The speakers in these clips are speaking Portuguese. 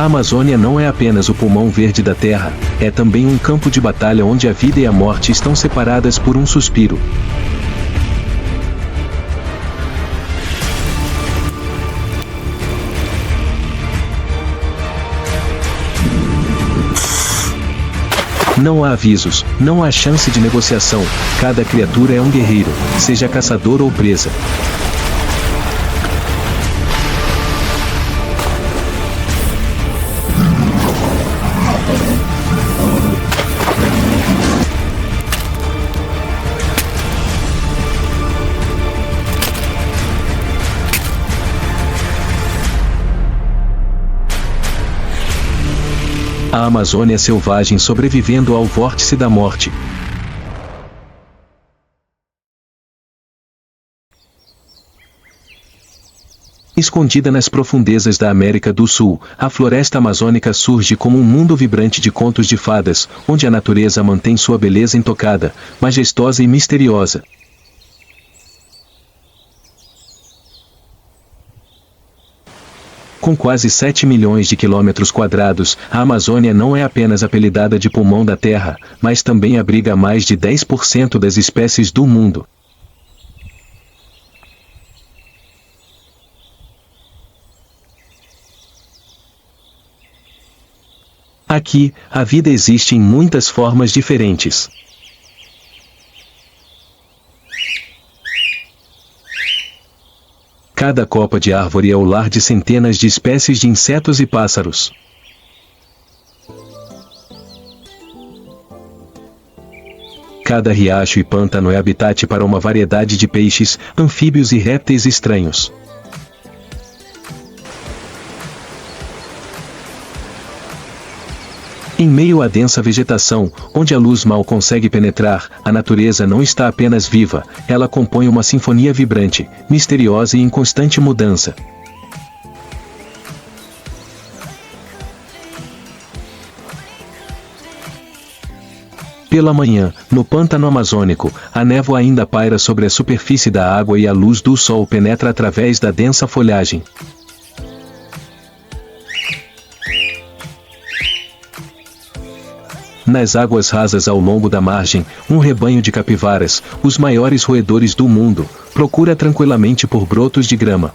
A Amazônia não é apenas o pulmão verde da Terra, é também um campo de batalha onde a vida e a morte estão separadas por um suspiro. Não há avisos, não há chance de negociação, cada criatura é um guerreiro, seja caçador ou presa. A Amazônia selvagem sobrevivendo ao vórtice da morte. Escondida nas profundezas da América do Sul, a floresta amazônica surge como um mundo vibrante de contos de fadas, onde a natureza mantém sua beleza intocada, majestosa e misteriosa. Com quase 7 milhões de quilômetros quadrados, a Amazônia não é apenas apelidada de pulmão da Terra, mas também abriga mais de 10% das espécies do mundo. Aqui, a vida existe em muitas formas diferentes. Cada copa de árvore é o lar de centenas de espécies de insetos e pássaros. Cada riacho e pântano é habitat para uma variedade de peixes, anfíbios e répteis estranhos. Em meio à densa vegetação, onde a luz mal consegue penetrar, a natureza não está apenas viva, ela compõe uma sinfonia vibrante, misteriosa e em constante mudança. Pela manhã, no pântano amazônico, a névoa ainda paira sobre a superfície da água e a luz do sol penetra através da densa folhagem. Nas águas rasas ao longo da margem, um rebanho de capivaras, os maiores roedores do mundo, procura tranquilamente por brotos de grama.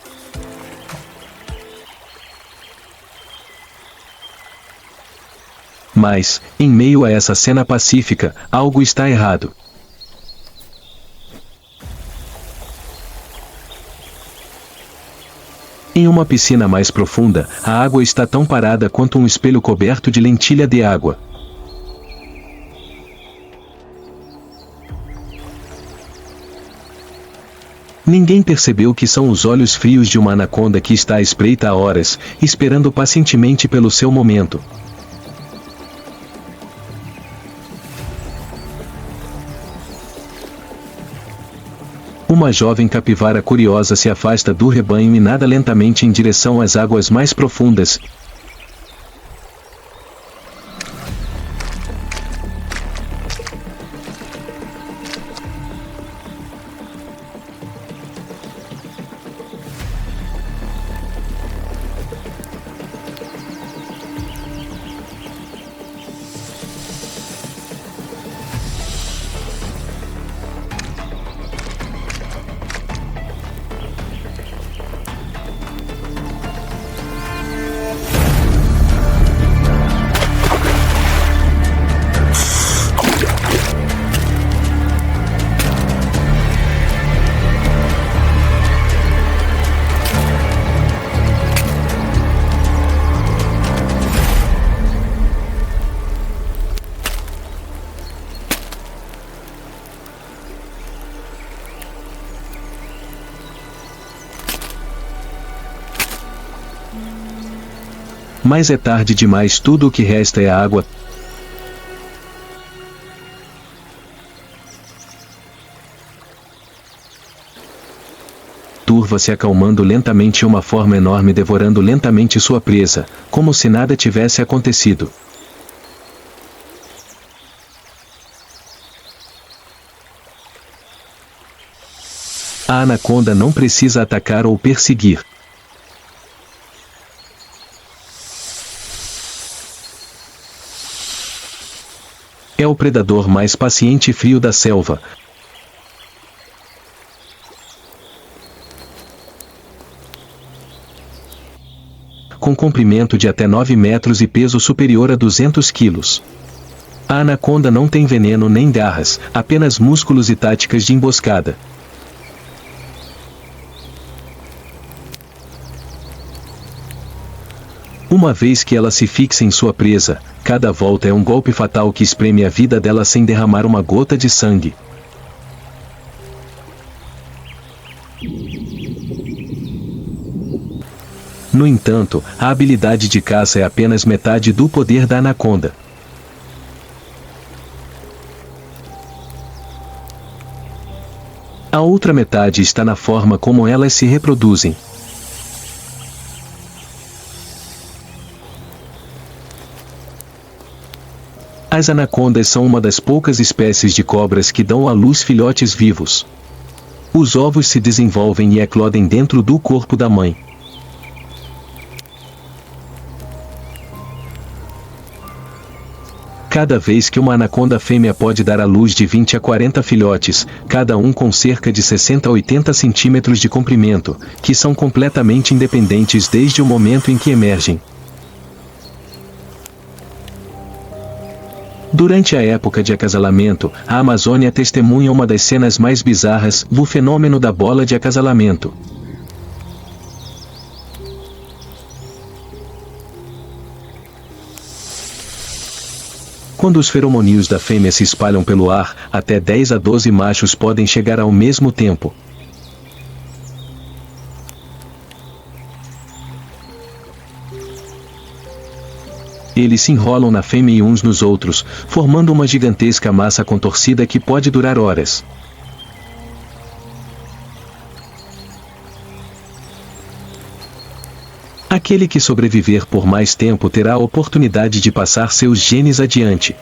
Mas, em meio a essa cena pacífica, algo está errado. Em uma piscina mais profunda, a água está tão parada quanto um espelho coberto de lentilha de água. Ninguém percebeu que são os olhos frios de uma anaconda que está à espreita há horas, esperando pacientemente pelo seu momento. Uma jovem capivara curiosa se afasta do rebanho e nada lentamente em direção às águas mais profundas. Mas é tarde demais, tudo o que resta é a água. Turva se acalmando lentamente, uma forma enorme devorando lentamente sua presa, como se nada tivesse acontecido. A anaconda não precisa atacar ou perseguir. É o predador mais paciente e frio da selva. Com comprimento de até 9 metros e peso superior a 200 quilos. A anaconda não tem veneno nem garras, apenas músculos e táticas de emboscada. Uma vez que ela se fixa em sua presa, cada volta é um golpe fatal que espreme a vida dela sem derramar uma gota de sangue. No entanto, a habilidade de caça é apenas metade do poder da anaconda. A outra metade está na forma como elas se reproduzem. As anacondas são uma das poucas espécies de cobras que dão à luz filhotes vivos. Os ovos se desenvolvem e eclodem dentro do corpo da mãe. Cada vez que uma anaconda fêmea pode dar à luz de 20 a 40 filhotes, cada um com cerca de 60 a 80 centímetros de comprimento, que são completamente independentes desde o momento em que emergem. Durante a época de acasalamento, a Amazônia testemunha uma das cenas mais bizarras, o fenômeno da bola de acasalamento. Quando os feromônios da fêmea se espalham pelo ar, até 10 a 12 machos podem chegar ao mesmo tempo. Eles se enrolam na fêmea e uns nos outros, formando uma gigantesca massa contorcida que pode durar horas. Aquele que sobreviver por mais tempo terá a oportunidade de passar seus genes adiante.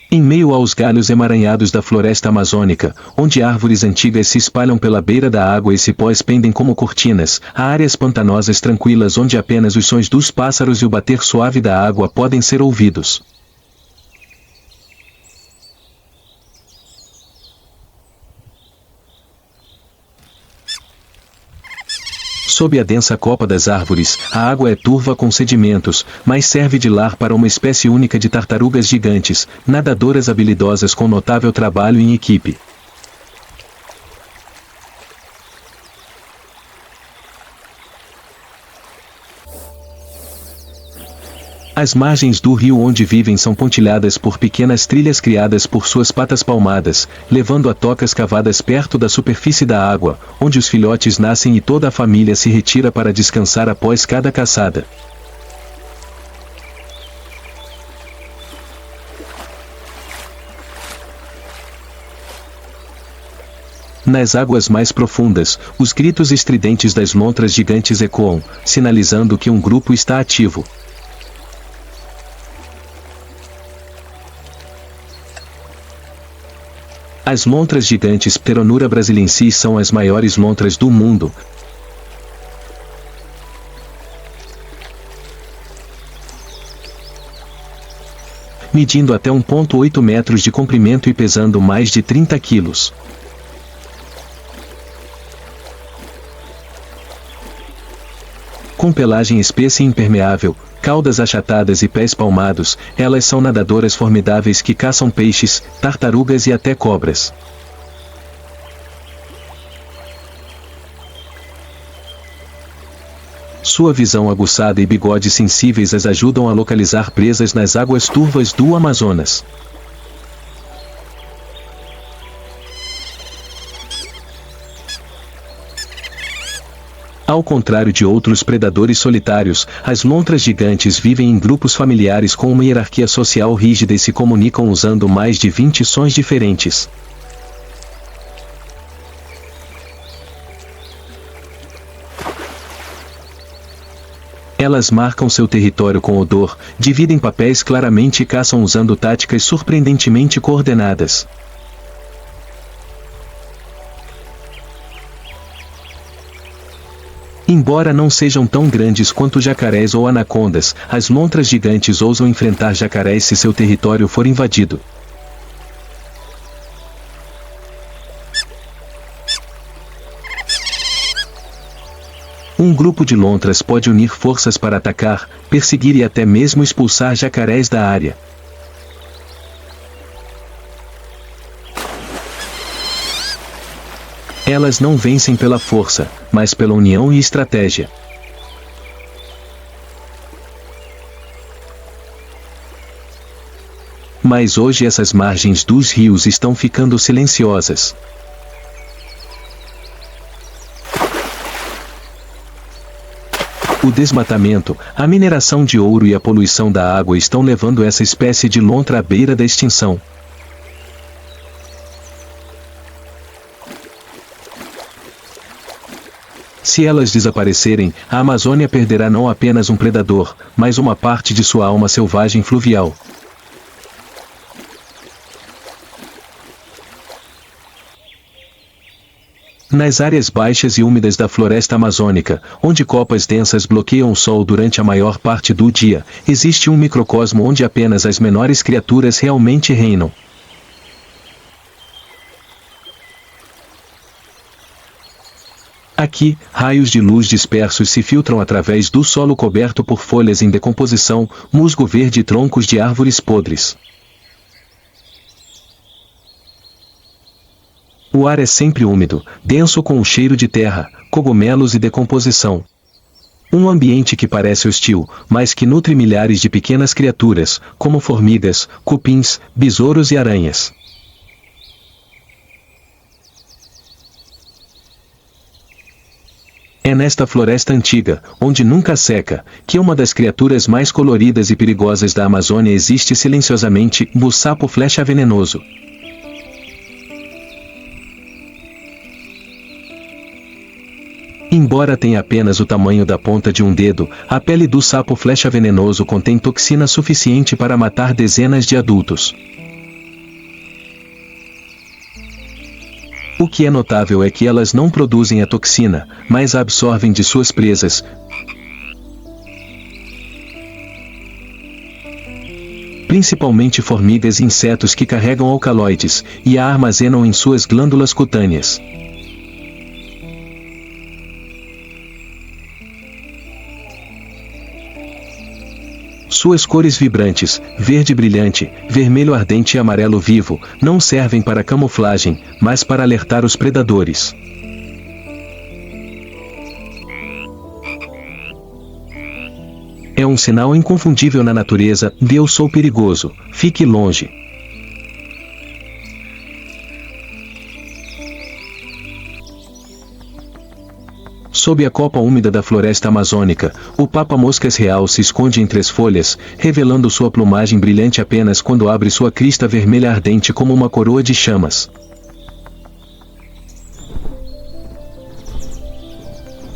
Em meio aos galhos emaranhados da floresta amazônica, onde árvores antigas se espalham pela beira da água e cipós pendem como cortinas, há áreas pantanosas tranquilas onde apenas os sons dos pássaros e o bater suave da água podem ser ouvidos. Sob a densa copa das árvores, a água é turva com sedimentos, mas serve de lar para uma espécie única de tartarugas gigantes, nadadoras habilidosas com notável trabalho em equipe. As margens do rio onde vivem são pontilhadas por pequenas trilhas criadas por suas patas palmadas, levando a tocas cavadas perto da superfície da água, onde os filhotes nascem e toda a família se retira para descansar após cada caçada. Nas águas mais profundas, os gritos estridentes das lontras gigantes ecoam, sinalizando que um grupo está ativo. As lontras gigantes Pteronura brasiliensis são as maiores lontras do mundo. Medindo até 1,8 metros de comprimento e pesando mais de 30 quilos. Com pelagem espessa e impermeável, caudas achatadas e pés palmados, elas são nadadoras formidáveis que caçam peixes, tartarugas e até cobras. Sua visão aguçada e bigodes sensíveis as ajudam a localizar presas nas águas turvas do Amazonas. Ao contrário de outros predadores solitários, as lontras gigantes vivem em grupos familiares com uma hierarquia social rígida e se comunicam usando mais de 20 sons diferentes. Elas marcam seu território com odor, dividem papéis claramente e caçam usando táticas surpreendentemente coordenadas. Embora não sejam tão grandes quanto jacarés ou anacondas, as lontras gigantes ousam enfrentar jacarés se seu território for invadido. Um grupo de lontras pode unir forças para atacar, perseguir e até mesmo expulsar jacarés da área. Elas não vencem pela força, mas pela união e estratégia. Mas hoje essas margens dos rios estão ficando silenciosas. O desmatamento, a mineração de ouro e a poluição da água estão levando essa espécie de lontra à beira da extinção. Se elas desaparecerem, a Amazônia perderá não apenas um predador, mas uma parte de sua alma selvagem fluvial. Nas áreas baixas e úmidas da floresta amazônica, onde copas densas bloqueiam o sol durante a maior parte do dia, existe um microcosmo onde apenas as menores criaturas realmente reinam. Aqui, raios de luz dispersos se filtram através do solo coberto por folhas em decomposição, musgo verde e troncos de árvores podres. O ar é sempre úmido, denso com o cheiro de terra, cogumelos e decomposição. Um ambiente que parece hostil, mas que nutre milhares de pequenas criaturas, como formigas, cupins, besouros e aranhas. É nesta floresta antiga, onde nunca seca, que uma das criaturas mais coloridas e perigosas da Amazônia existe silenciosamente, o sapo flecha venenoso. Embora tenha apenas o tamanho da ponta de um dedo, a pele do sapo flecha venenoso contém toxina suficiente para matar dezenas de adultos. O que é notável é que elas não produzem a toxina, mas a absorvem de suas presas. Principalmente formigas e insetos que carregam alcaloides, e a armazenam em suas glândulas cutâneas. Suas cores vibrantes, verde brilhante, vermelho ardente e amarelo vivo, não servem para camuflagem, mas para alertar os predadores. É um sinal inconfundível na natureza: eu sou perigoso, fique longe. Sob a copa úmida da floresta amazônica, o papa-moscas real se esconde entre as folhas, revelando sua plumagem brilhante apenas quando abre sua crista vermelha ardente como uma coroa de chamas.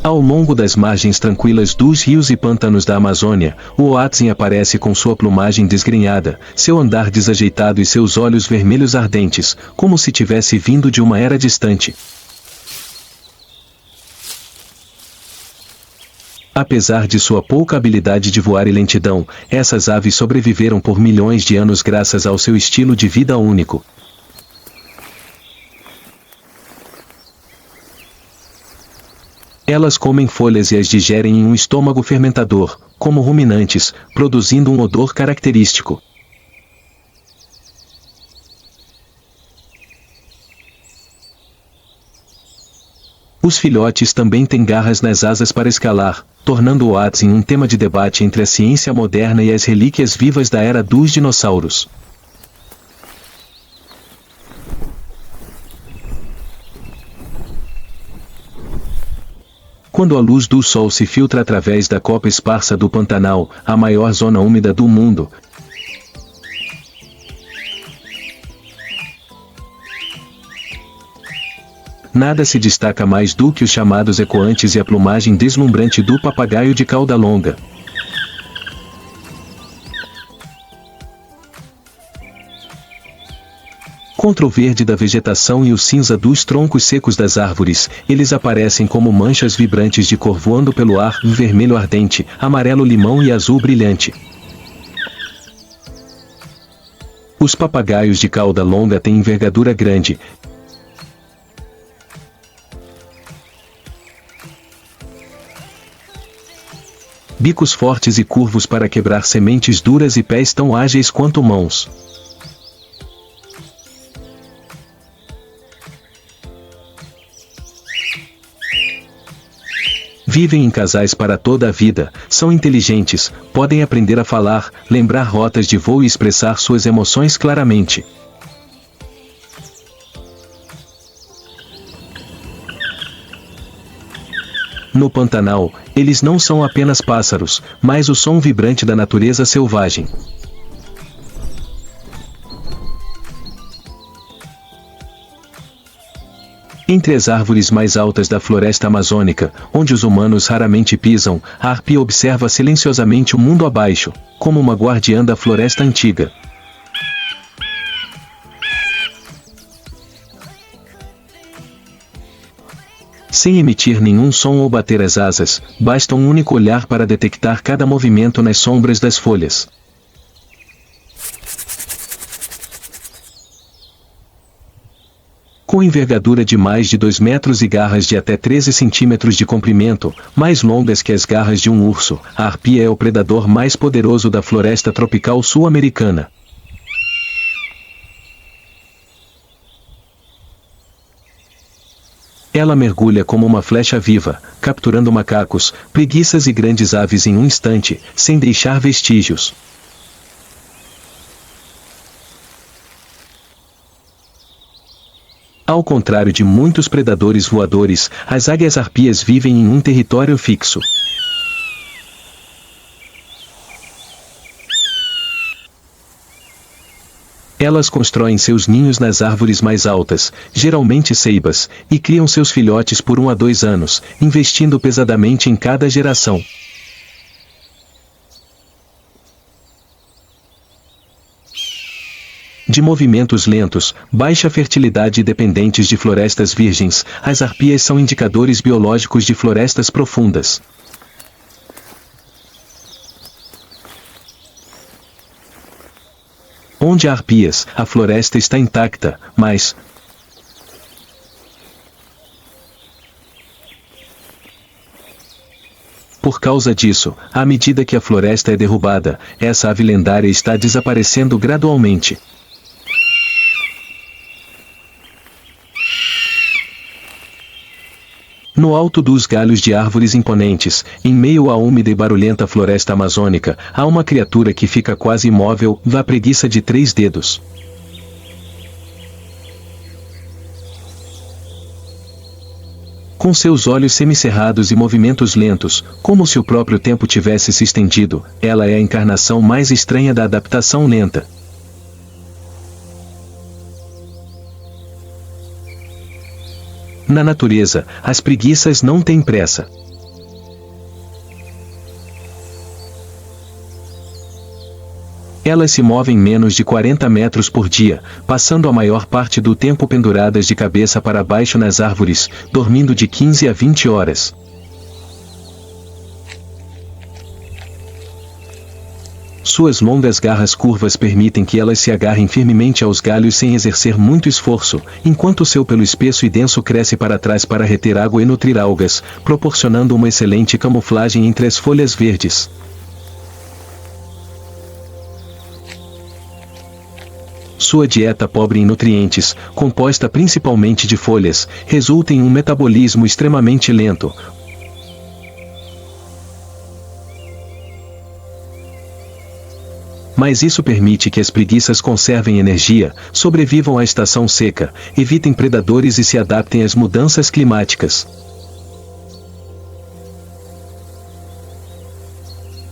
Ao longo das margens tranquilas dos rios e pântanos da Amazônia, o Oatzin aparece com sua plumagem desgrenhada, seu andar desajeitado e seus olhos vermelhos ardentes, como se tivesse vindo de uma era distante. Apesar de sua pouca habilidade de voar e lentidão, essas aves sobreviveram por milhões de anos graças ao seu estilo de vida único. Elas comem folhas e as digerem em um estômago fermentador, como ruminantes, produzindo um odor característico. Os filhotes também têm garras nas asas para escalar, tornando o Oatzin um tema de debate entre a ciência moderna e as relíquias vivas da era dos dinossauros. Quando a luz do sol se filtra através da copa esparsa do Pantanal, a maior zona úmida do mundo, nada se destaca mais do que os chamados ecoantes e a plumagem deslumbrante do papagaio de cauda longa. Contra o verde da vegetação e o cinza dos troncos secos das árvores, eles aparecem como manchas vibrantes de cor voando pelo ar, vermelho ardente, amarelo limão e azul brilhante. Os papagaios de cauda longa têm envergadura grande, bicos fortes e curvos para quebrar sementes duras e pés tão ágeis quanto mãos. Vivem em casais para toda a vida, são inteligentes, podem aprender a falar, lembrar rotas de voo e expressar suas emoções claramente. No Pantanal, eles não são apenas pássaros, mas o som vibrante da natureza selvagem. Entre as árvores mais altas da floresta amazônica, onde os humanos raramente pisam, a arpia observa silenciosamente o mundo abaixo, como uma guardiã da floresta antiga. Sem emitir nenhum som ou bater as asas, basta um único olhar para detectar cada movimento nas sombras das folhas. Com envergadura de mais de 2 metros e garras de até 13 centímetros de comprimento, mais longas que as garras de um urso, a arpia é o predador mais poderoso da floresta tropical sul-americana. Ela mergulha como uma flecha viva, capturando macacos, preguiças e grandes aves em um instante, sem deixar vestígios. Ao contrário de muitos predadores voadores, as águias-arpias vivem em um território fixo. Elas constroem seus ninhos nas árvores mais altas, geralmente ceibas, e criam seus filhotes por 1 a 2 anos, investindo pesadamente em cada geração. De movimentos lentos, baixa fertilidade e dependentes de florestas virgens, as arpias são indicadores biológicos de florestas profundas. Onde há arpias, a floresta está intacta, mas por causa disso, à medida que a floresta é derrubada, essa ave lendária está desaparecendo gradualmente. No alto dos galhos de árvores imponentes, em meio à úmida e barulhenta floresta amazônica, há uma criatura que fica quase imóvel, a preguiça de 3 dedos. Com seus olhos semicerrados e movimentos lentos, como se o próprio tempo tivesse se estendido, ela é a encarnação mais estranha da adaptação lenta. Na natureza, as preguiças não têm pressa. Elas se movem menos de 40 metros por dia, passando a maior parte do tempo penduradas de cabeça para baixo nas árvores, dormindo de 15 a 20 horas. Suas longas garras curvas permitem que elas se agarrem firmemente aos galhos sem exercer muito esforço, enquanto seu pelo espesso e denso cresce para trás para reter água e nutrir algas, proporcionando uma excelente camuflagem entre as folhas verdes. Sua dieta pobre em nutrientes, composta principalmente de folhas, resulta em um metabolismo extremamente lento. Mas isso permite que as preguiças conservem energia, sobrevivam à estação seca, evitem predadores e se adaptem às mudanças climáticas.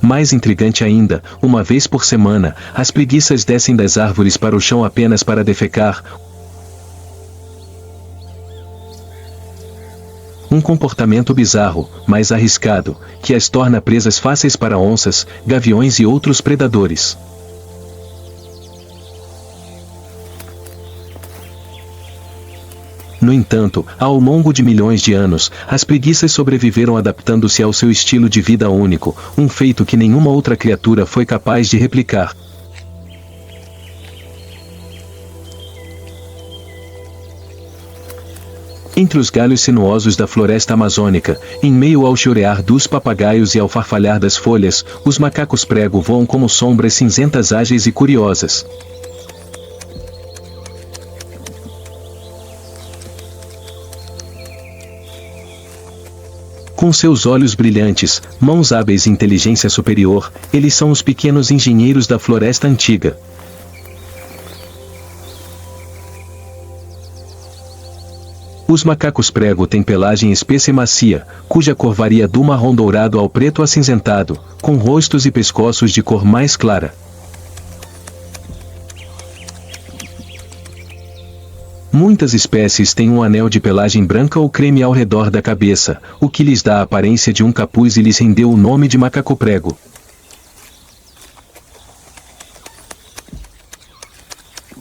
Mais intrigante ainda, uma vez por semana, as preguiças descem das árvores para o chão apenas para defecar. Um comportamento bizarro, mas arriscado, que as torna presas fáceis para onças, gaviões e outros predadores. No entanto, ao longo de milhões de anos, as preguiças sobreviveram adaptando-se ao seu estilo de vida único, um feito que nenhuma outra criatura foi capaz de replicar. Entre os galhos sinuosos da floresta amazônica, em meio ao chorear dos papagaios e ao farfalhar das folhas, os macacos prego voam como sombras cinzentas ágeis e curiosas. Com seus olhos brilhantes, mãos hábeis e inteligência superior, eles são os pequenos engenheiros da floresta antiga. Os macacos prego têm pelagem espessa e macia, cuja cor varia do marrom dourado ao preto acinzentado, com rostos e pescoços de cor mais clara. Muitas espécies têm um anel de pelagem branca ou creme ao redor da cabeça, o que lhes dá a aparência de um capuz e lhes rendeu o nome de macaco prego.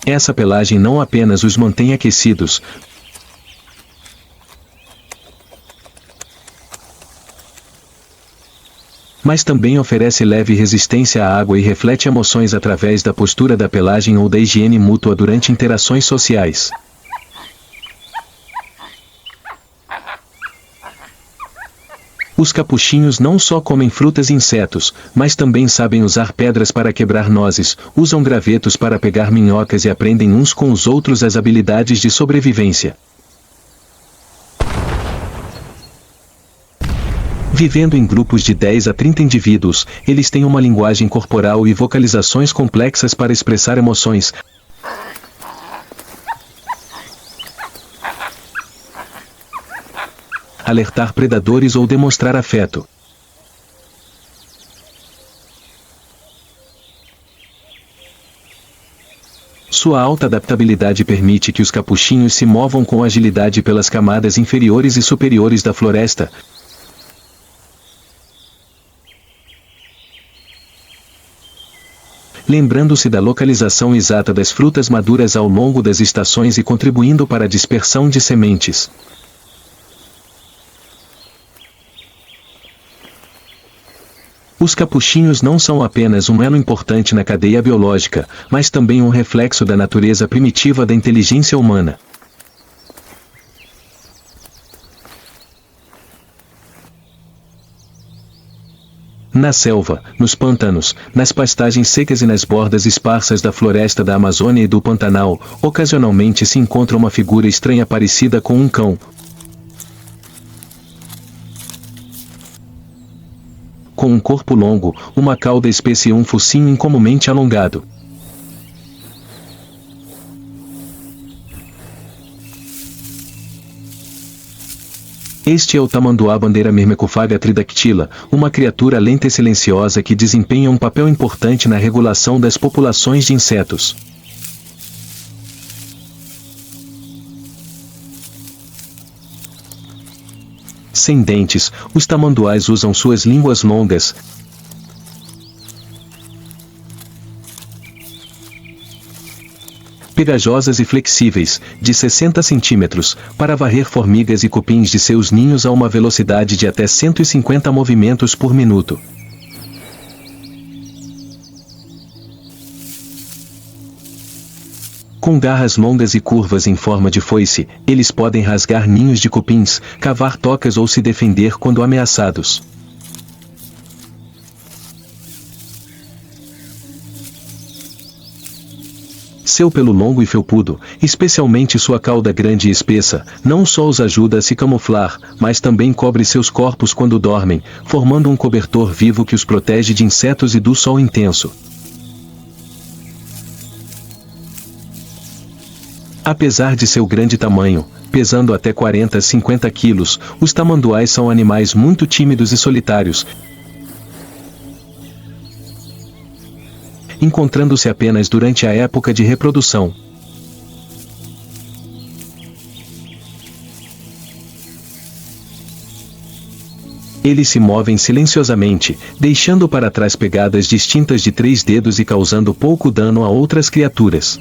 Essa pelagem não apenas os mantém aquecidos, mas também oferece leve resistência à água e reflete emoções através da postura da pelagem ou da higiene mútua durante interações sociais. Os capuchinhos não só comem frutas e insetos, mas também sabem usar pedras para quebrar nozes, usam gravetos para pegar minhocas e aprendem uns com os outros as habilidades de sobrevivência. Vivendo em grupos de 10 a 30 indivíduos, eles têm uma linguagem corporal e vocalizações complexas para expressar emoções, alertar predadores ou demonstrar afeto. Sua alta adaptabilidade permite que os capuchinhos se movam com agilidade pelas camadas inferiores e superiores da floresta, lembrando-se da localização exata das frutas maduras ao longo das estações e contribuindo para a dispersão de sementes. Os capuchinhos não são apenas um elo importante na cadeia biológica, mas também um reflexo da natureza primitiva da inteligência humana. Na selva, nos pântanos, nas pastagens secas e nas bordas esparsas da floresta da Amazônia e do Pantanal, ocasionalmente se encontra uma figura estranha parecida com um cão. Com um corpo longo, uma cauda espessa e um focinho incomumente alongado. Este é o tamanduá bandeira Myrmecofaga tridactila, uma criatura lenta e silenciosa que desempenha um papel importante na regulação das populações de insetos. Sem dentes, os tamanduás usam suas línguas longas, pegajosas e flexíveis, de 60 centímetros, para varrer formigas e cupins de seus ninhos a uma velocidade de até 150 movimentos por minuto. Com garras longas e curvas em forma de foice, eles podem rasgar ninhos de cupins, cavar tocas ou se defender quando ameaçados. Seu pelo longo e felpudo, especialmente sua cauda grande e espessa, não só os ajuda a se camuflar, mas também cobre seus corpos quando dormem, formando um cobertor vivo que os protege de insetos e do sol intenso. Apesar de seu grande tamanho, pesando até 40 a 50 quilos, os tamanduás são animais muito tímidos e solitários, encontrando-se apenas durante a época de reprodução. Eles se movem silenciosamente, deixando para trás pegadas distintas de 3 dedos e causando pouco dano a outras criaturas.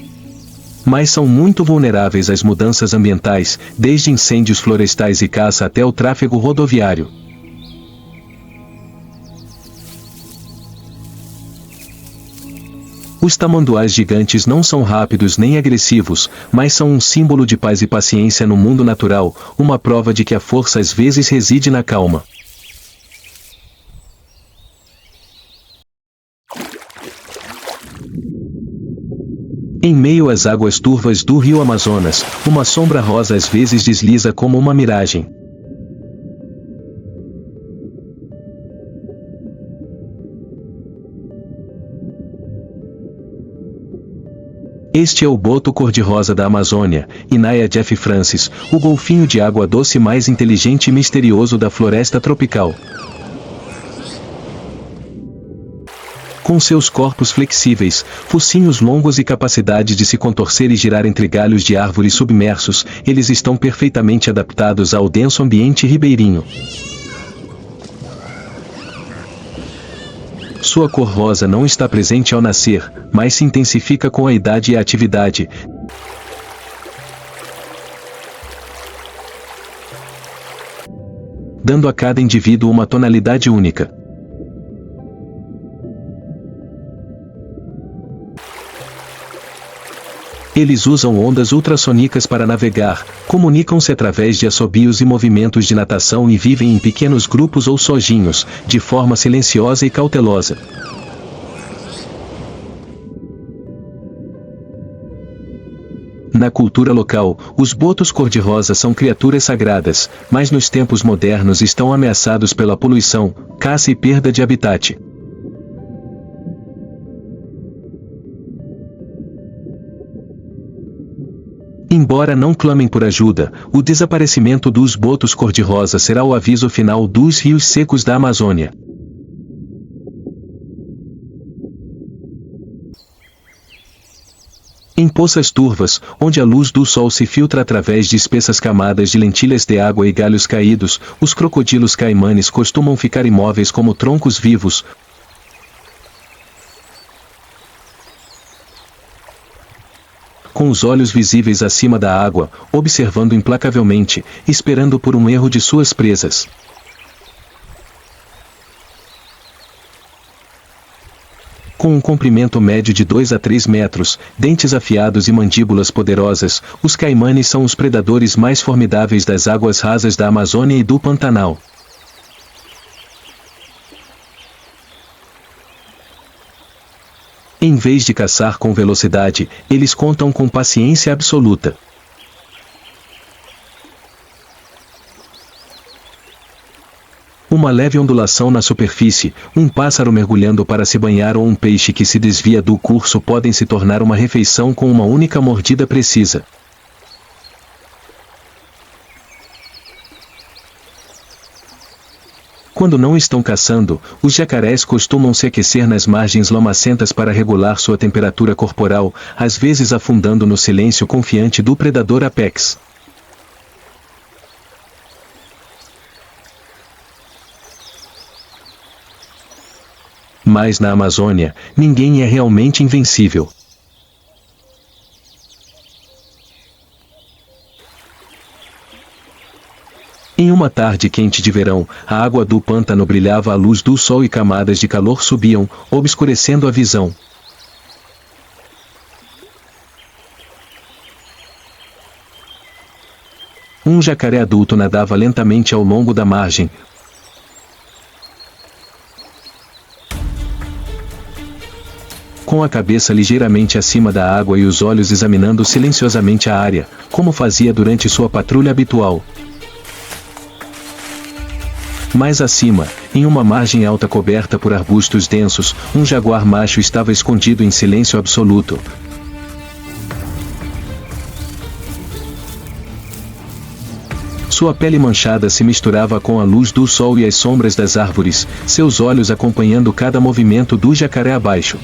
Mas são muito vulneráveis às mudanças ambientais, desde incêndios florestais e caça até o tráfego rodoviário. Os tamanduás gigantes não são rápidos nem agressivos, mas são um símbolo de paz e paciência no mundo natural, uma prova de que a força às vezes reside na calma. Em meio às águas turvas do rio Amazonas, uma sombra rosa às vezes desliza como uma miragem. Este é o boto cor-de-rosa da Amazônia, Inaia Jeff Francis, o golfinho de água doce mais inteligente e misterioso da floresta tropical. Com seus corpos flexíveis, focinhos longos e capacidade de se contorcer e girar entre galhos de árvores submersos, eles estão perfeitamente adaptados ao denso ambiente ribeirinho. Sua cor rosa não está presente ao nascer, mas se intensifica com a idade e a atividade, dando a cada indivíduo uma tonalidade única. Eles usam ondas ultrassônicas para navegar, comunicam-se através de assobios e movimentos de natação e vivem em pequenos grupos ou sozinhos, de forma silenciosa e cautelosa. Na cultura local, os botos cor-de-rosa são criaturas sagradas, mas nos tempos modernos estão ameaçados pela poluição, caça e perda de habitat. Embora não clamem por ajuda, o desaparecimento dos botos cor-de-rosa será o aviso final dos rios secos da Amazônia. Em poças turvas, onde a luz do sol se filtra através de espessas camadas de lentilhas de água e galhos caídos, os crocodilos caimanes costumam ficar imóveis como troncos vivos, com os olhos visíveis acima da água, observando implacavelmente, esperando por um erro de suas presas. Com um comprimento médio de 2 a 3 metros, dentes afiados e mandíbulas poderosas, os caimanes são os predadores mais formidáveis das águas rasas da Amazônia e do Pantanal. Em vez de caçar com velocidade, eles contam com paciência absoluta. Uma leve ondulação na superfície, um pássaro mergulhando para se banhar ou um peixe que se desvia do curso podem se tornar uma refeição com uma única mordida precisa. Quando não estão caçando, os jacarés costumam se aquecer nas margens lamacentas para regular sua temperatura corporal, às vezes afundando no silêncio confiante do predador apex. Mas na Amazônia, ninguém é realmente invencível. Em uma tarde quente de verão, a água do pântano brilhava à luz do sol e camadas de calor subiam, obscurecendo a visão. Um jacaré adulto nadava lentamente ao longo da margem, com a cabeça ligeiramente acima da água e os olhos examinando silenciosamente a área, como fazia durante sua patrulha habitual. Mais acima, em uma margem alta coberta por arbustos densos, um jaguar macho estava escondido em silêncio absoluto. Sua pele manchada se misturava com a luz do sol e as sombras das árvores, seus olhos acompanhando cada movimento do jacaré abaixo.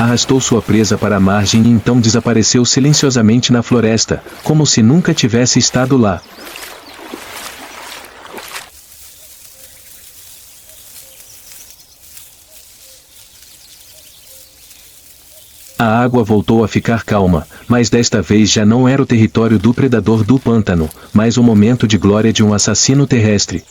arrastou sua presa para a margem e então desapareceu silenciosamente na floresta, como se nunca tivesse estado lá. A água voltou a ficar calma, mas desta vez já não era o território do predador do pântano, mas o momento de glória de um assassino terrestre.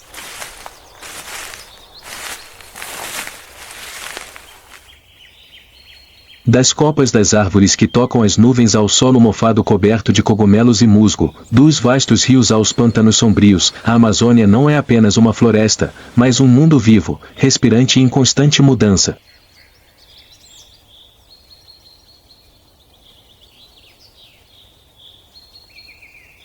Das copas das árvores que tocam as nuvens ao solo mofado coberto de cogumelos e musgo, dos vastos rios aos pântanos sombrios, a Amazônia não é apenas uma floresta, mas um mundo vivo, respirante e em constante mudança.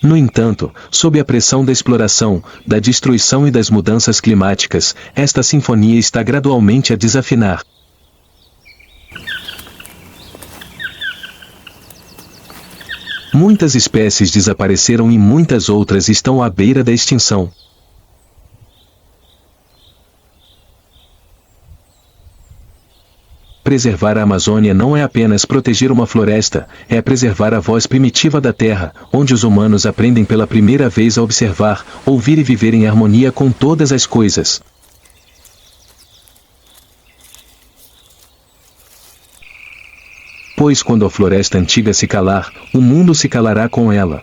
No entanto, sob a pressão da exploração, da destruição e das mudanças climáticas, esta sinfonia está gradualmente a desafinar. Muitas espécies desapareceram e muitas outras estão à beira da extinção. Preservar a Amazônia não é apenas proteger uma floresta, é preservar a voz primitiva da terra, onde os humanos aprendem pela primeira vez a observar, ouvir e viver em harmonia com todas as coisas. Pois quando a floresta antiga se calar, o mundo se calará com ela.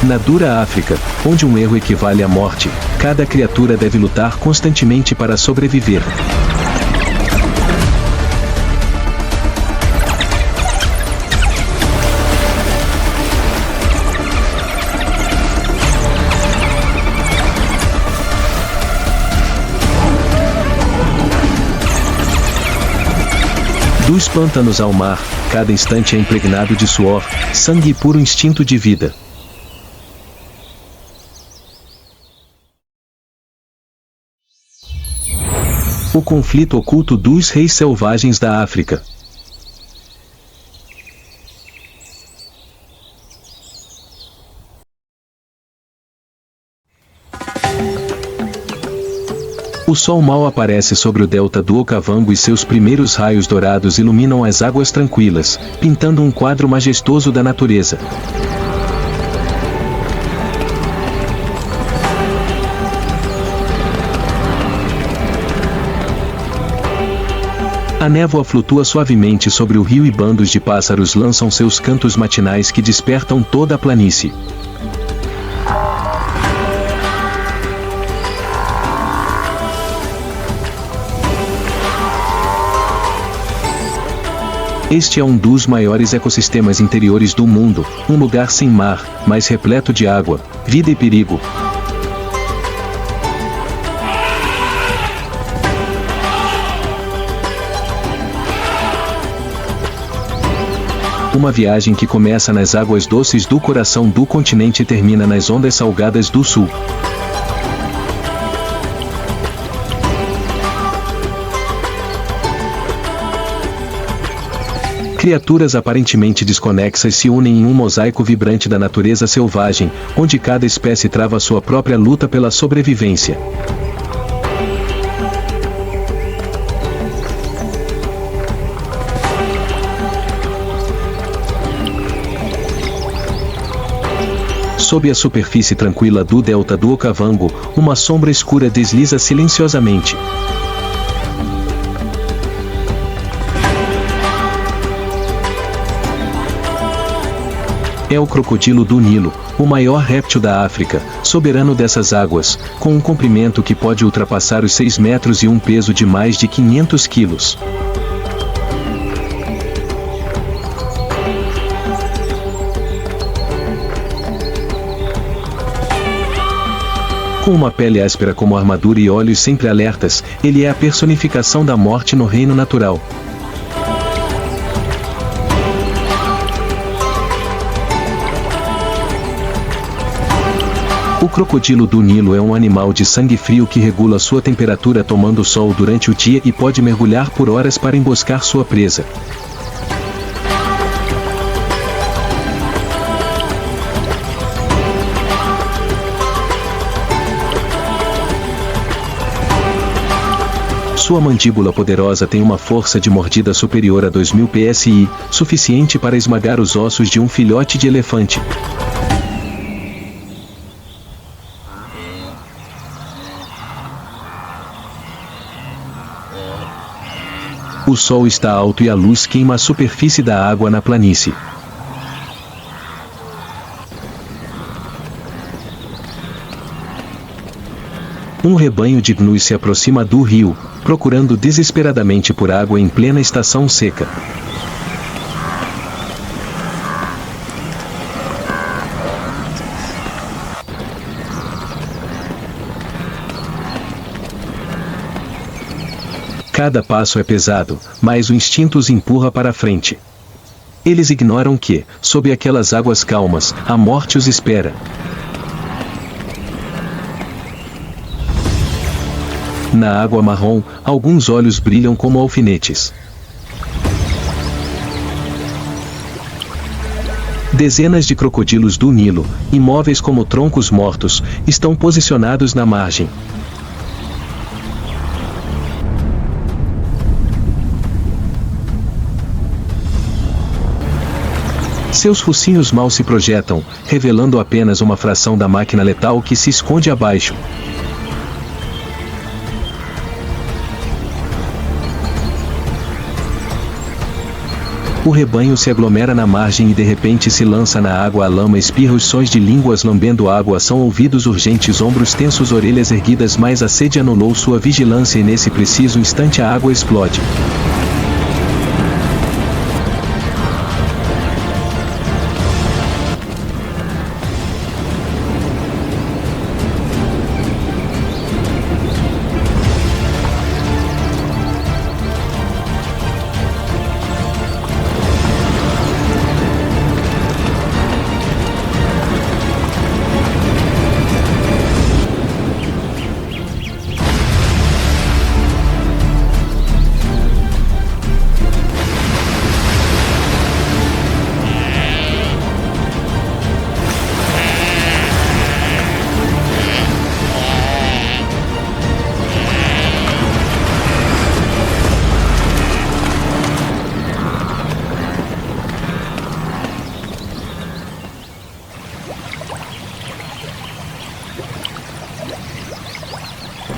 Na dura África, onde um erro equivale à morte, cada criatura deve lutar constantemente para sobreviver. Dos pântanos ao mar, cada instante é impregnado de suor, sangue e puro instinto de vida. O conflito oculto dos reis selvagens da África. O sol mal aparece sobre o delta do Okavango e seus primeiros raios dourados iluminam as águas tranquilas, pintando um quadro majestoso da natureza. A névoa flutua suavemente sobre o rio e bandos de pássaros lançam seus cantos matinais que despertam toda a planície. Este é um dos maiores ecossistemas interiores do mundo, um lugar sem mar, mas repleto de água, vida e perigo. Uma viagem que começa nas águas doces do coração do continente e termina nas ondas salgadas do sul. Criaturas aparentemente desconexas se unem em um mosaico vibrante da natureza selvagem, onde cada espécie trava sua própria luta pela sobrevivência. Sob a superfície tranquila do delta do Okavango, uma sombra escura desliza silenciosamente. É o crocodilo do Nilo, o maior réptil da África, soberano dessas águas, com um comprimento que pode ultrapassar os 6 metros e um peso de mais de 500 quilos. Com uma pele áspera como armadura e olhos sempre alertas, ele é a personificação da morte no reino natural. O crocodilo do Nilo é um animal de sangue frio que regula sua temperatura tomando sol durante o dia e pode mergulhar por horas para emboscar sua presa. Sua mandíbula poderosa tem uma força de mordida superior a 2000 psi, suficiente para esmagar os ossos de um filhote de elefante. O sol está alto e a luz queima a superfície da água na planície. Um rebanho de gnus se aproxima do rio, procurando desesperadamente por água em plena estação seca. Cada passo é pesado, mas o instinto os empurra para a frente. Eles ignoram que, sob aquelas águas calmas, a morte os espera. Na água marrom, alguns olhos brilham como alfinetes. Dezenas de crocodilos do Nilo, imóveis como troncos mortos, estão posicionados na margem. Seus focinhos mal se projetam, revelando apenas uma fração da máquina letal que se esconde abaixo. O rebanho se aglomera na margem e de repente se lança na água. A lama espirra, os sons de línguas lambendo água são ouvidos urgentes, ombros tensos, orelhas erguidas, mas a sede anulou sua vigilância e nesse preciso instante a água explode.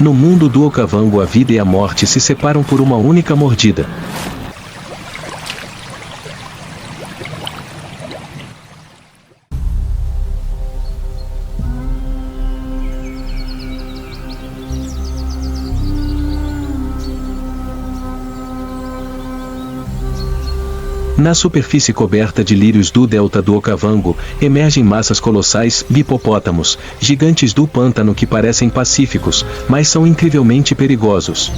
No mundo do Okavango, a vida e a morte se separam por uma única mordida. Na superfície coberta de lírios do delta do Okavango, emergem massas colossais, hipopótamos, gigantes do pântano que parecem pacíficos, mas são incrivelmente perigosos.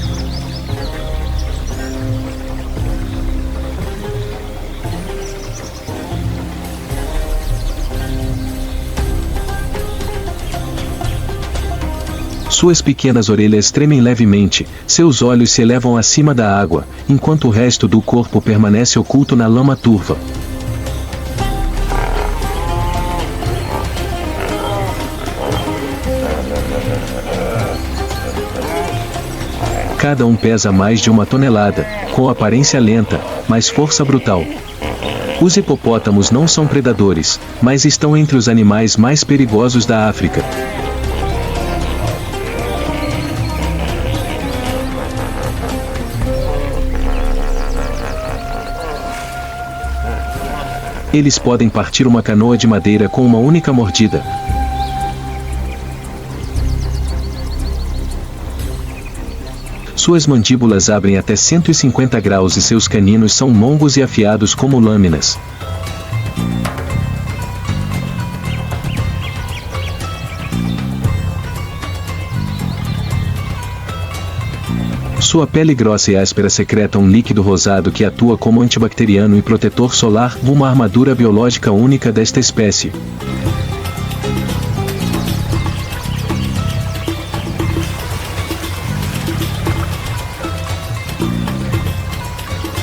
Suas pequenas orelhas tremem levemente, seus olhos se elevam acima da água, enquanto o resto do corpo permanece oculto na lama turva. Cada um pesa mais de 1 tonelada, com aparência lenta, mas força brutal. Os hipopótamos não são predadores, mas estão entre os animais mais perigosos da África. Eles podem partir uma canoa de madeira com uma única mordida. Suas mandíbulas abrem até 150 graus e seus caninos são longos e afiados como lâminas. Sua pele grossa e áspera secreta um líquido rosado que atua como antibacteriano e protetor solar, uma armadura biológica única desta espécie.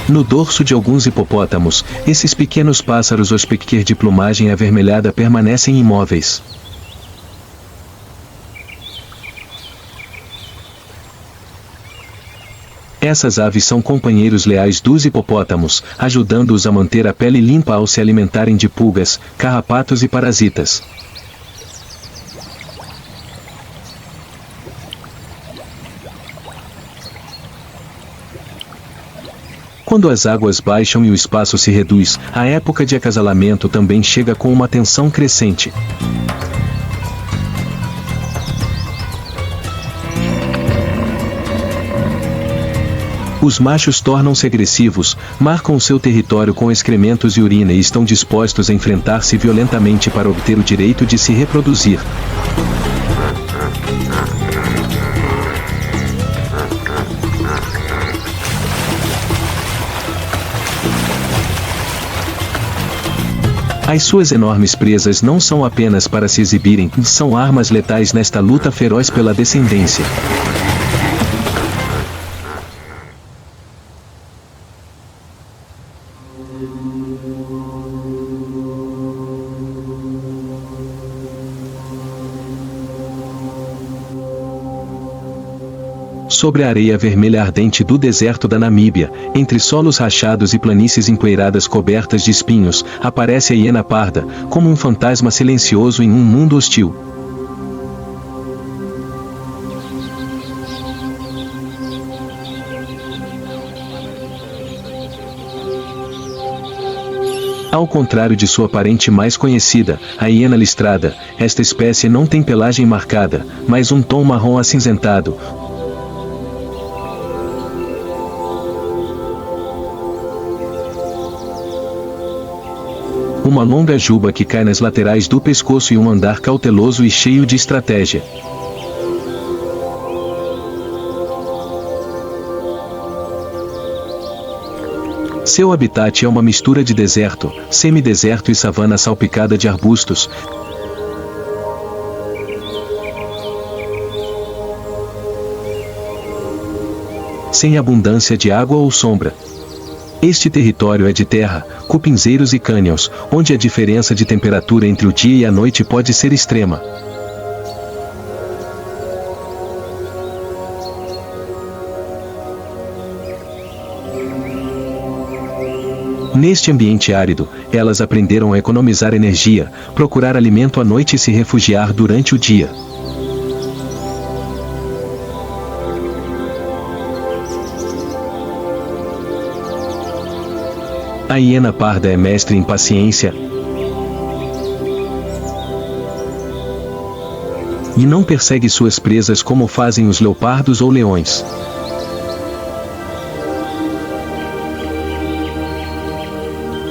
No dorso de alguns hipopótamos, esses pequenos pássaros ospecquer de plumagem avermelhada permanecem imóveis. Essas aves são companheiros leais dos hipopótamos, ajudando-os a manter a pele limpa ao se alimentarem de pulgas, carrapatos e parasitas. Quando as águas baixam e o espaço se reduz, a época de acasalamento também chega com uma tensão crescente. Os machos tornam-se agressivos, marcam seu território com excrementos e urina e estão dispostos a enfrentar-se violentamente para obter o direito de se reproduzir. As suas enormes presas não são apenas para se exibirem, são armas letais nesta luta feroz pela descendência. Sobre a areia vermelha ardente do deserto da Namíbia, entre solos rachados e planícies empoeiradas cobertas de espinhos, aparece a hiena parda, como um fantasma silencioso em um mundo hostil. Ao contrário de sua parente mais conhecida, a hiena listrada, esta espécie não tem pelagem marcada, mas um tom marrom acinzentado. Uma longa juba que cai nas laterais do pescoço e um andar cauteloso e cheio de estratégia. Seu habitat é uma mistura de deserto, semideserto e savana salpicada de arbustos. Sem abundância de água ou sombra. Este território é de terra, cupinzeiros e cânions, onde a diferença de temperatura entre o dia e a noite pode ser extrema. Neste ambiente árido, elas aprenderam a economizar energia, procurar alimento à noite e se refugiar durante o dia. A hiena parda é mestre em paciência e não persegue suas presas como fazem os leopardos ou leões.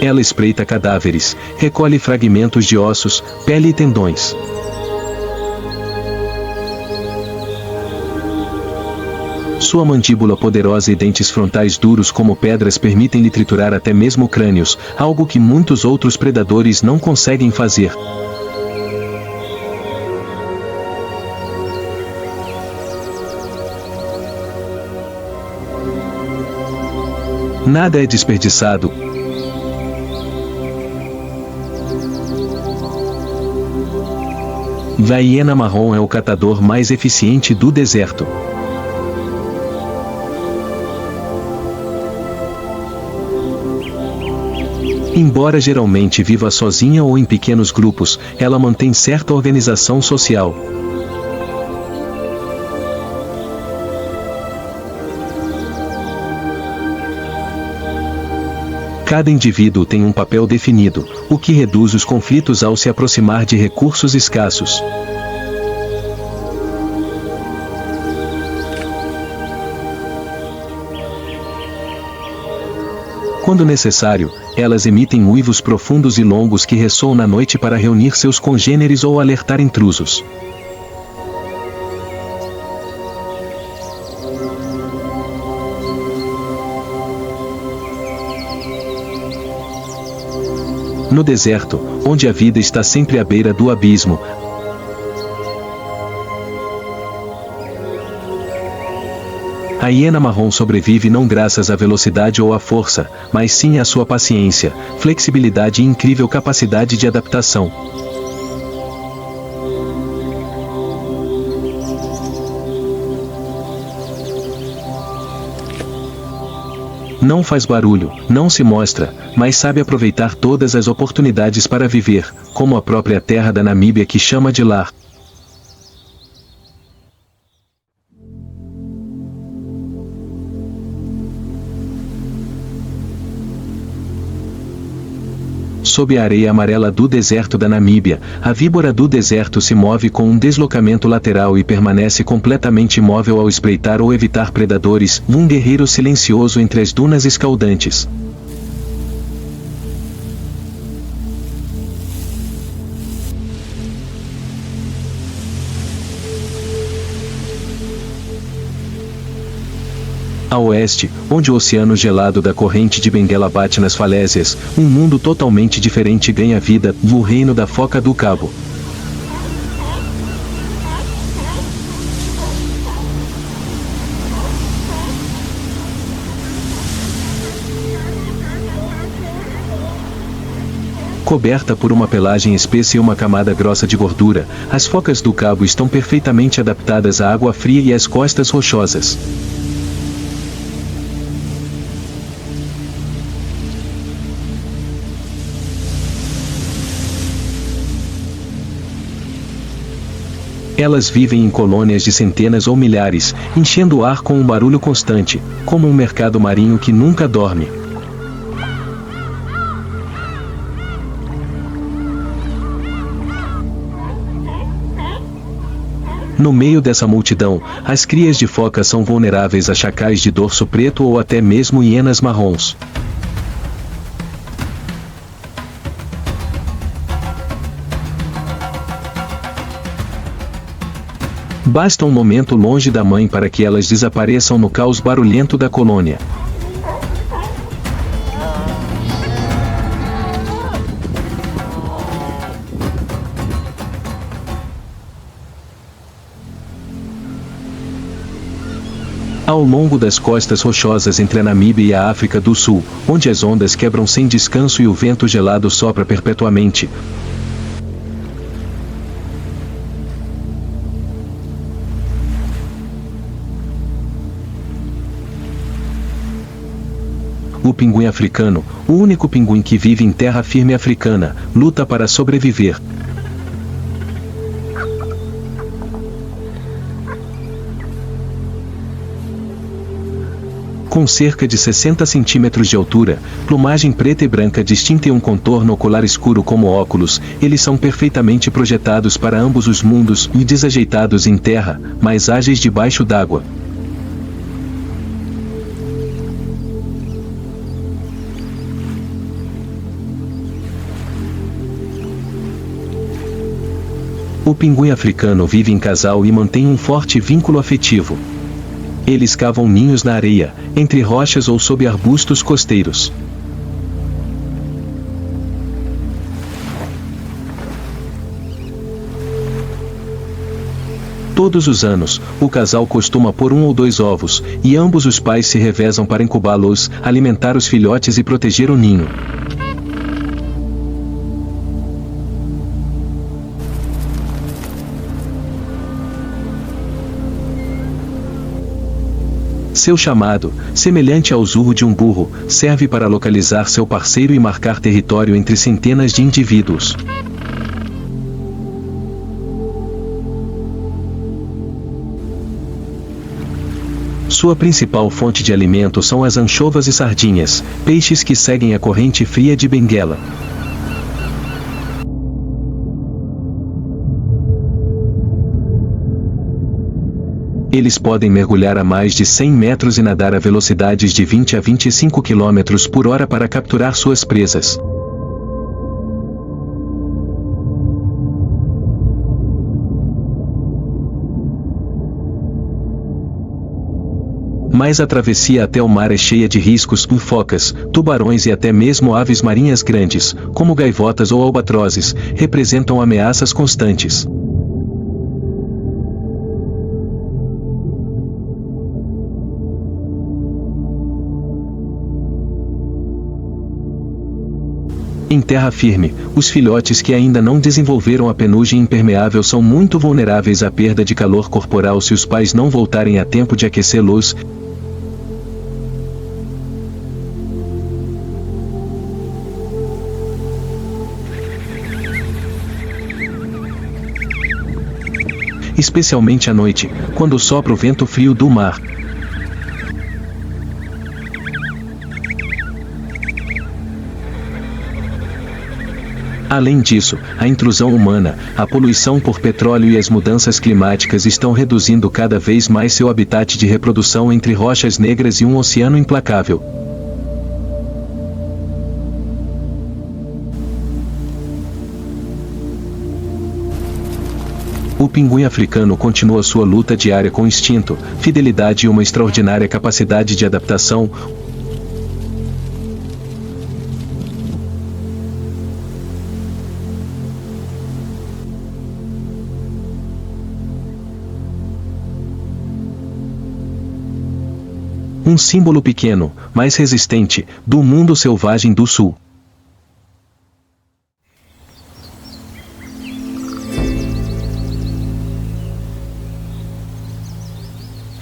Ela espreita cadáveres, recolhe fragmentos de ossos, pele e tendões. Sua mandíbula poderosa e dentes frontais duros como pedras permitem-lhe triturar até mesmo crânios, algo que muitos outros predadores não conseguem fazer. Nada é desperdiçado. A hiena marrom é o catador mais eficiente do deserto. Embora geralmente viva sozinha ou em pequenos grupos, ela mantém certa organização social. Cada indivíduo tem um papel definido, o que reduz os conflitos ao se aproximar de recursos escassos. Quando necessário, elas emitem uivos profundos e longos que ressoam na noite para reunir seus congêneres ou alertar intrusos. No deserto, onde a vida está sempre à beira do abismo, a hiena marrom sobrevive não graças à velocidade ou à força, mas sim à sua paciência, flexibilidade e incrível capacidade de adaptação. Não faz barulho, não se mostra, mas sabe aproveitar todas as oportunidades para viver, como a própria terra da Namíbia que chama de lar. Sob a areia amarela do deserto da Namíbia, a víbora do deserto se move com um deslocamento lateral e permanece completamente imóvel ao espreitar ou evitar predadores, um guerreiro silencioso entre as dunas escaldantes. A oeste, onde o oceano gelado da corrente de Benguela bate nas falésias, um mundo totalmente diferente ganha vida, o reino da foca do Cabo. Coberta por uma pelagem espessa e uma camada grossa de gordura, as focas do Cabo estão perfeitamente adaptadas à água fria e às costas rochosas. Elas vivem em colônias de centenas ou milhares, enchendo o ar com um barulho constante, como um mercado marinho que nunca dorme. No meio dessa multidão, as crias de foca são vulneráveis a chacais de dorso preto ou até mesmo hienas marrons. Basta um momento longe da mãe para que elas desapareçam no caos barulhento da colônia. Ao longo das costas rochosas entre a Namíbia e a África do Sul, onde as ondas quebram sem descanso e o vento gelado sopra perpetuamente, o pinguim africano, o único pinguim que vive em terra firme africana, luta para sobreviver. Com cerca de 60 centímetros de altura, plumagem preta e branca distinta e um contorno ocular escuro como óculos, eles são perfeitamente projetados para ambos os mundos e desajeitados em terra, mas ágeis debaixo d'água. O pinguim africano vive em casal e mantém um forte vínculo afetivo. Eles cavam ninhos na areia, entre rochas ou sob arbustos costeiros. Todos os anos, o casal costuma pôr 1 ou 2 ovos, e ambos os pais se revezam para incubá-los, alimentar os filhotes e proteger o ninho. Seu chamado, semelhante ao urro de um burro, serve para localizar seu parceiro e marcar território entre centenas de indivíduos. Sua principal fonte de alimento são as anchovas e sardinhas, peixes que seguem a corrente fria de Benguela. Eles podem mergulhar a mais de 100 metros e nadar a velocidades de 20 a 25 km por hora para capturar suas presas. Mas a travessia até o mar é cheia de riscos, focas, tubarões e até mesmo aves marinhas grandes, como gaivotas ou albatrozes, representam ameaças constantes. Em terra firme, os filhotes que ainda não desenvolveram a penugem impermeável são muito vulneráveis à perda de calor corporal se os pais não voltarem a tempo de aquecê-los. especialmente à noite, quando sopra o vento frio do mar. Além disso, a intrusão humana, a poluição por petróleo e as mudanças climáticas estão reduzindo cada vez mais seu habitat de reprodução entre rochas negras e um oceano implacável. O pinguim africano continua sua luta diária com instinto, fidelidade e uma extraordinária capacidade de adaptação. Um símbolo pequeno, mas resistente, do mundo selvagem do sul.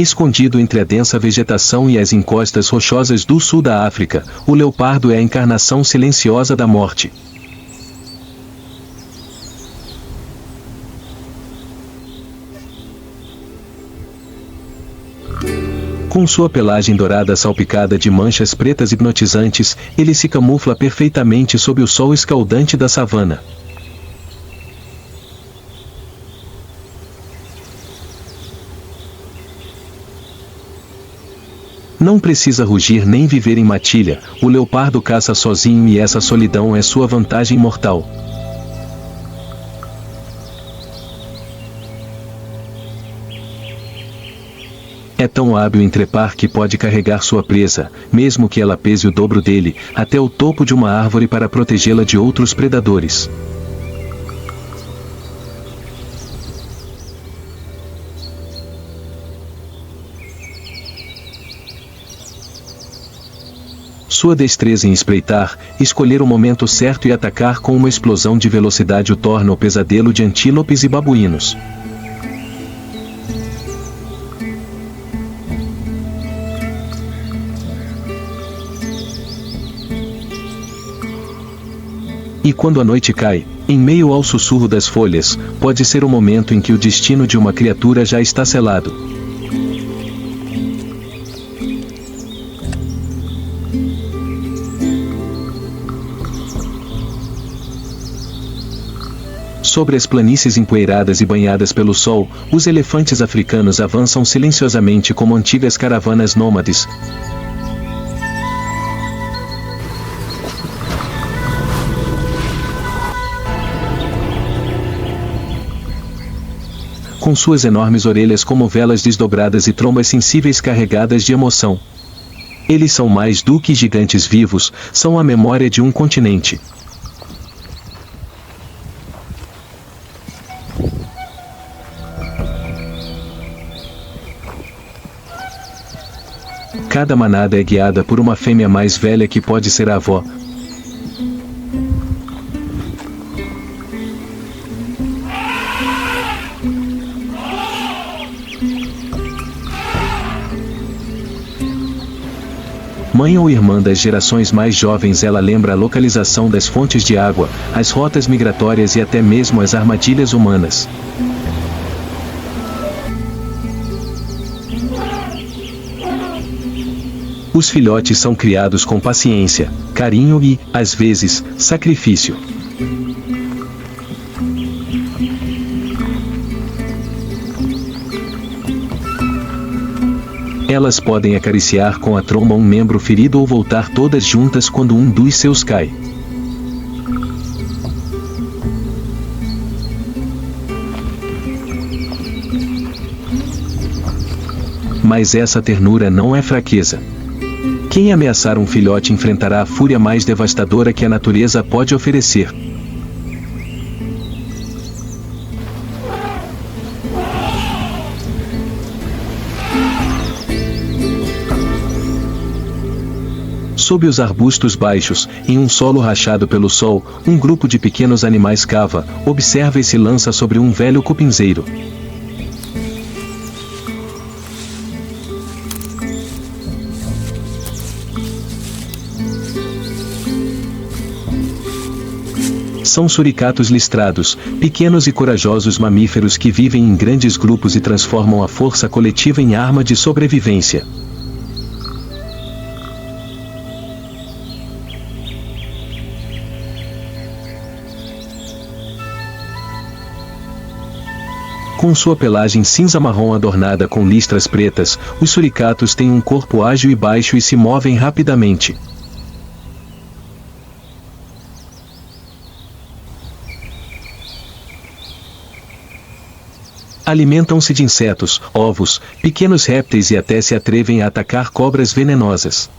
Escondido entre a densa vegetação e as encostas rochosas do sul da África, o leopardo é a encarnação silenciosa da morte. Com sua pelagem dourada salpicada de manchas pretas hipnotizantes, ele se camufla perfeitamente sob o sol escaldante da savana. Não precisa rugir nem viver em matilha, o leopardo caça sozinho e essa solidão é sua vantagem mortal. É tão hábil em trepar que pode carregar sua presa, mesmo que ela pese o dobro dele, até o topo de uma árvore para protegê-la de outros predadores. Sua destreza em espreitar, escolher o momento certo e atacar com uma explosão de velocidade o torna o pesadelo de antílopes e babuínos. E quando a noite cai, em meio ao sussurro das folhas, pode ser o momento em que o destino de uma criatura já está selado. Sobre as planícies empoeiradas e banhadas pelo sol, os elefantes africanos avançam silenciosamente como antigas caravanas nômades. Com suas enormes orelhas como velas desdobradas e trombas sensíveis carregadas de emoção. Eles são mais do que gigantes vivos, são a memória de um continente. Cada manada é guiada por uma fêmea mais velha que pode ser a avó. Mãe ou irmã das gerações mais jovens, ela lembra a localização das fontes de água, as rotas migratórias e até mesmo as armadilhas humanas. Os filhotes são criados com paciência, carinho e, às vezes, sacrifício. Elas podem acariciar com a tromba um membro ferido ou voltar todas juntas quando um dos seus cai. Mas essa ternura não é fraqueza. Quem ameaçar um filhote enfrentará a fúria mais devastadora que a natureza pode oferecer. Sob os arbustos baixos, em um solo rachado pelo sol, um grupo de pequenos animais cava, observa e se lança sobre um velho cupinzeiro. São suricatos listrados, pequenos e corajosos mamíferos que vivem em grandes grupos e transformam a força coletiva em arma de sobrevivência. Com sua pelagem cinza-marrom adornada com listras pretas, os suricatos têm um corpo ágil e baixo e se movem rapidamente. Alimentam-se de insetos, ovos, pequenos répteis e até se atrevem a atacar cobras venenosas.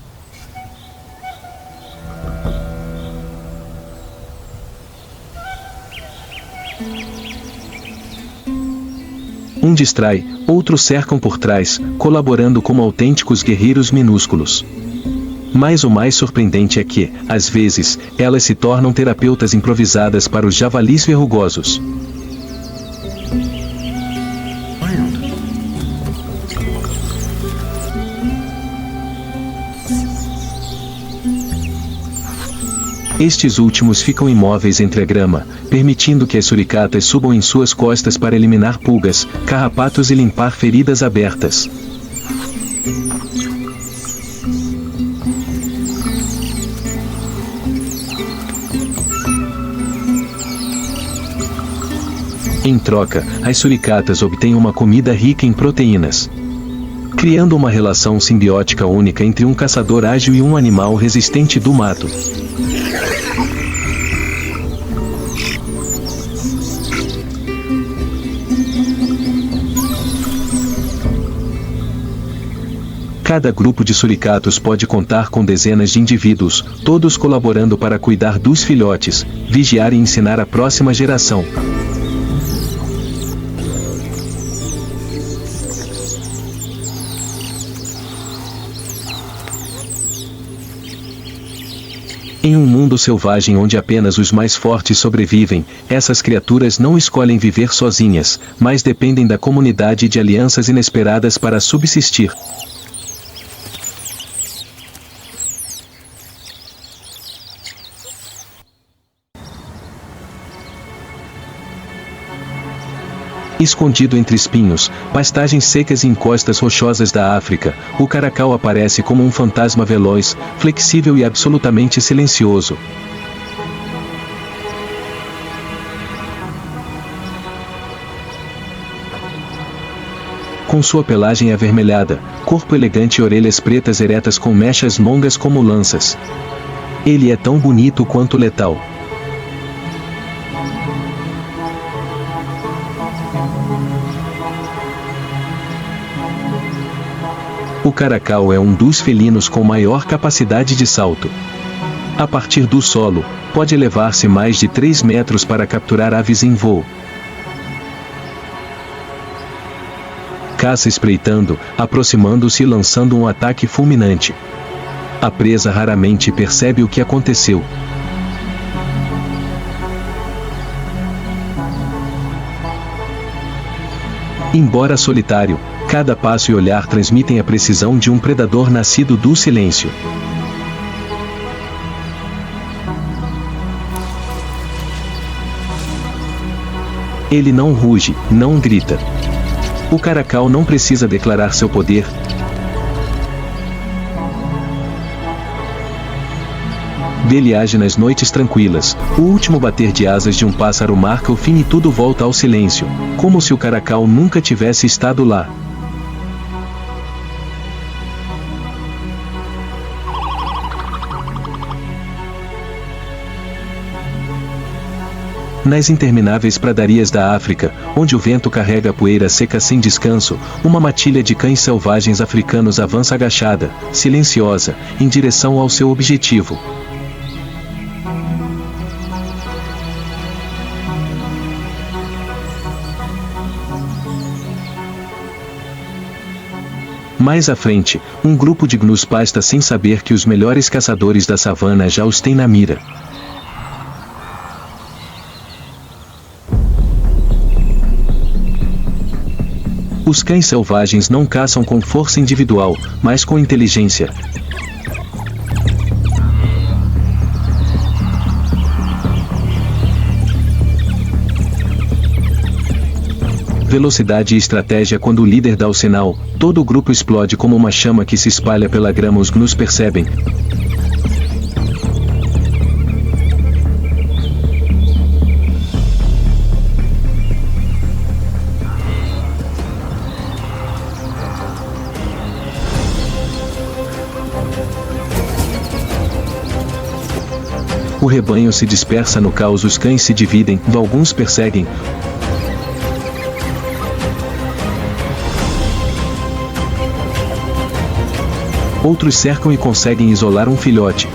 Um distrai, outros cercam por trás, colaborando como autênticos guerreiros minúsculos. Mas o mais surpreendente é que, às vezes, elas se tornam terapeutas improvisadas para os javalis verrugosos. Estes últimos ficam imóveis entre a grama, permitindo que as suricatas subam em suas costas para eliminar pulgas, carrapatos e limpar feridas abertas. Em troca, as suricatas obtêm uma comida rica em proteínas, criando uma relação simbiótica única entre um caçador ágil e um animal resistente do mato. Cada grupo de suricatos pode contar com dezenas de indivíduos, todos colaborando para cuidar dos filhotes, vigiar e ensinar a próxima geração. Em um mundo selvagem onde apenas os mais fortes sobrevivem, essas criaturas não escolhem viver sozinhas, mas dependem da comunidade e de alianças inesperadas para subsistir. Escondido entre espinhos, pastagens secas e encostas rochosas da África, o caracal aparece como um fantasma veloz, flexível e absolutamente silencioso. Com sua pelagem avermelhada, corpo elegante e orelhas pretas eretas com mechas longas como lanças. Ele é tão bonito quanto letal. O caracal é um dos felinos com maior capacidade de salto. A partir do solo, pode elevar-se mais de 3 metros para capturar aves em voo. Caça espreitando, aproximando-se e lançando um ataque fulminante. A presa raramente percebe o que aconteceu. Embora solitário, cada passo e olhar transmitem a precisão de um predador nascido do silêncio. Ele não ruge, não grita. O caracal não precisa declarar seu poder. Ele age nas noites tranquilas. O último bater de asas de um pássaro marca o fim e tudo volta ao silêncio, como se o caracal nunca tivesse estado lá. Nas intermináveis pradarias da África, onde o vento carrega a poeira seca sem descanso, uma matilha de cães selvagens africanos avança agachada, silenciosa, em direção ao seu objetivo. Mais à frente, um grupo de gnus pasta sem saber que os melhores caçadores da savana já os têm na mira. Os cães selvagens não caçam com força individual, mas com inteligência. velocidade e estratégia. Quando o líder dá o sinal, todo o grupo explode como uma chama que se espalha pela grama. Os gnus percebem. O rebanho se dispersa no caos, os cães se dividem, alguns perseguem. Outros cercam e conseguem isolar um filhote.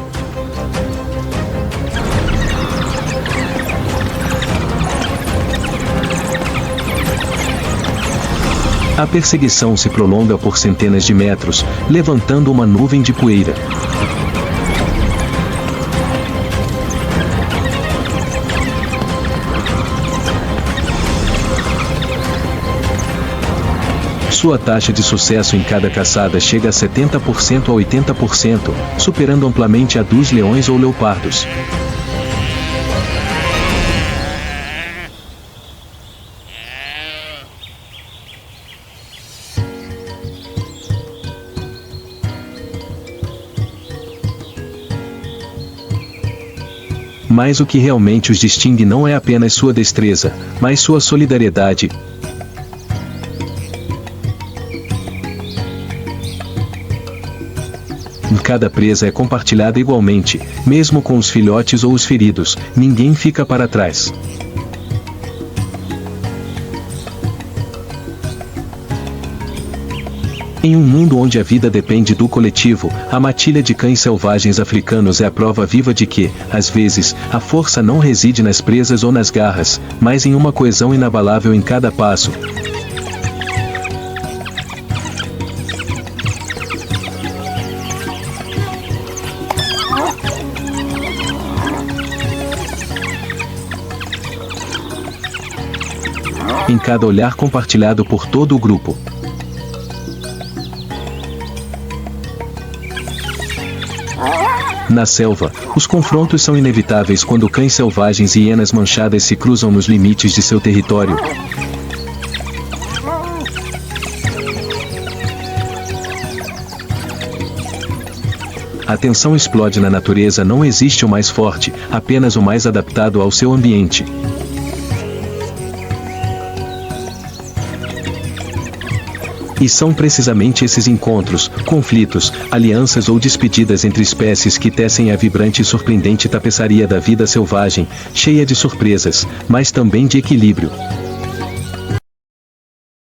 A perseguição se prolonga por centenas de metros, levantando uma nuvem de poeira. Sua taxa de sucesso em cada caçada chega a 70% a 80%, superando amplamente a dos leões ou leopardos. Mas o que realmente os distingue não é apenas sua destreza, mas sua solidariedade. Cada presa é compartilhada igualmente, mesmo com os filhotes ou os feridos, ninguém fica para trás. Em um mundo onde a vida depende do coletivo, a matilha de cães selvagens africanos é a prova viva de que, às vezes, a força não reside nas presas ou nas garras, mas em uma coesão inabalável em cada passo. Em cada olhar compartilhado por todo o grupo. Na selva, os confrontos são inevitáveis quando cães selvagens e hienas manchadas se cruzam nos limites de seu território. A tensão explode na natureza. Não existe o mais forte, apenas o mais adaptado ao seu ambiente. E são precisamente esses encontros, conflitos, alianças ou despedidas entre espécies que tecem a vibrante e surpreendente tapeçaria da vida selvagem, cheia de surpresas, mas também de equilíbrio.